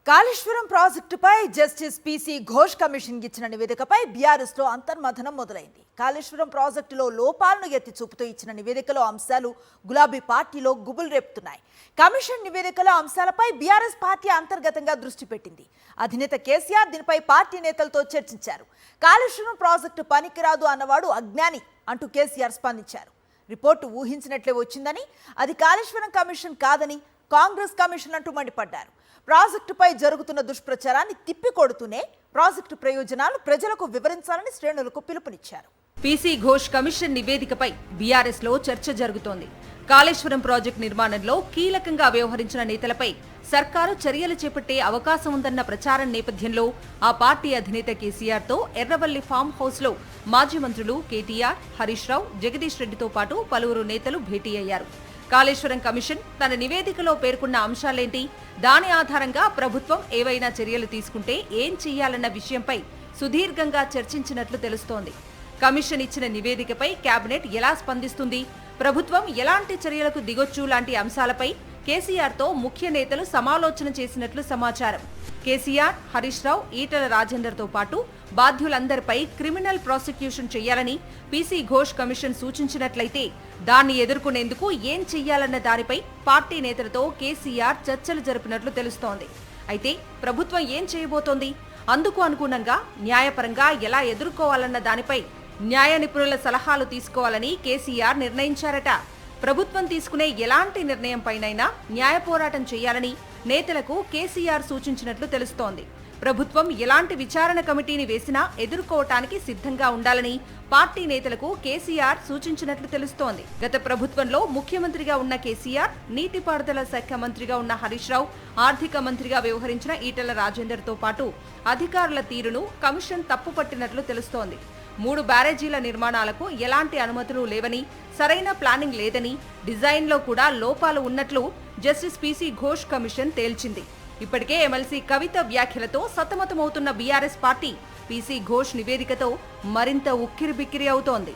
కాళేశ్వరం ప్రాజెక్టుపై justice PC Ghosh commission ఇచ్చిన నివేదికపై BRS లో అంతర్మథనం మొదలైంది. కాళేశ్వరం ప్రాజెక్టులో లోపాలను ఎత్తి చూపుతూ ఇచ్చిన నివేదికలో అంశాలు గులాబీ పార్టీలో గుబులు రేపుతున్నాయి. కమిషన్ నివేదికలో అంశాలపై బీఆర్ఎస్ పార్టీ అంతర్గతంగా దృష్టి పెట్టింది. అధినేత కేసీఆర్ దీనిపై పార్టీ నేతలతో చర్చించారు. కాళేశ్వరం ప్రాజెక్టు పనికిరాదు అన్నవాడు అజ్ఞాని అంటూ కేసీఆర్ స్పందించారు. రిపోర్టు ఊహించినట్లే వచ్చిందని, అది కాళేశ్వరం కమిషన్ కాదని కాంగ్రెస్ కమిషన్ అంటూ మండిపడ్డారు. ప్రాజెక్టుపై జరుగుతున్న దుష్ప్రచారాన్ని తిప్పికొడుతూనే ప్రాజెక్టు ప్రయోజనాలు ప్రజలకు వివరించాలని శ్రేణులకు పిలుపునిచ్చారు. పీసీ ఘోష్ కమిషన్ నివేదికపై బీఆర్ఎస్ లో చర్చ జరుగుతోంది. కాళేశ్వరం ప్రాజెక్టు నిర్మాణంలో కీలకంగా వ్యవహరించిన నేతలపై సర్కారు చర్యలు చేపట్టే అవకాశం ఉందన్న ప్రచారం నేపథ్యంలో ఆ పార్టీ అధినేత కేసీఆర్ తో ఎర్రవల్లి ఫామ్ హౌస్ లో మాజీ మంత్రులు కేటీఆర్, హరీష్ రావు, జగదీష్ రెడ్డితో పాటు పలువురు నేతలు భేటీ అయ్యారు. కాళేశ్వరం కమిషన్ తన నివేదికలో పేర్కొన్న అంశాలేంటి, దాని ఆధారంగా ప్రభుత్వం ఏవైనా చర్యలు తీసుకుంటే ఏం చెయ్యాలన్న విషయంపై సుదీర్ఘంగా చర్చించినట్లు తెలుస్తోంది. కమిషన్ ఇచ్చిన నివేదికపై కేబినెట్ ఎలా స్పందిస్తుంది, ప్రభుత్వం ఎలాంటి చర్యలకు దిగొచ్చు లాంటి అంశాలపై కేసీఆర్ తో ముఖ్య నేతలు సమాలోచన చేసినట్లు సమాచారం. కేసీఆర్, హరీష్ రావు, ఈటల రాజేందర్ తో పాటు బాధ్యులందరిపై క్రిమినల్ ప్రాసిక్యూషన్ చేయాలని పీసీ ఘోష్ కమిషన్ సూచించినట్లయితే దాన్ని ఎదుర్కొనేందుకు ఏం చెయ్యాలన్న దానిపై పార్టీ నేతలతో కేసీఆర్ చర్చలు జరిపినట్లు తెలుస్తోంది. అయితే ప్రభుత్వం ఏం చేయబోతోంది, అందుకు అనుగుణంగా న్యాయపరంగా ఎలా ఎదుర్కోవాలన్న దానిపై న్యాయ నిపుణుల సలహాలు తీసుకోవాలని కేసీఆర్ నిర్ణయించారట. ప్రభుత్వం తీసుకునే ఎలాంటి నిర్ణయంపైనైనా న్యాయ పోరాటం చేయాలని నేతలకు కేసీఆర్ సూచించినట్లు తెలుస్తోంది. ప్రభుత్వం ఎలాంటి విచారణ కమిటీని వేసినా ఎదుర్కోవటానికి సిద్ధంగా ఉండాలని పార్టీ నేతలకు కేసీఆర్ సూచించినట్లు తెలుస్తోంది. గత ప్రభుత్వంలో ముఖ్యమంత్రిగా ఉన్న కేసీఆర్, నీటిపారుదల శాఖ మంత్రిగా ఉన్న హరీష్ రావు, ఆర్థిక మంత్రిగా వ్యవహరించిన ఈటల రాజేందర్ తో పాటు అధికారుల తీరును కమిషన్ తప్పుపట్టినట్లు తెలుస్తోంది. 3 బ్యారేజీల నిర్మాణాలకు ఎలాంటి అనుమతులు లేవని, సరైన ప్లానింగ్ లేదని, డిజైన్లో కూడా లోపాలు ఉన్నట్లు జస్టిస్ పీసీ ఘోష్ కమిషన్ తేల్చింది. ఇప్పటికే ఎమ్మెల్సీ కవిత వ్యాఖ్యలతో సతమతమవుతున్న బీఆర్ఎస్ పార్టీ పీసీ ఘోష్ నివేదికతో మరింత ఉక్కిరిబిక్కిరి అవుతోంది.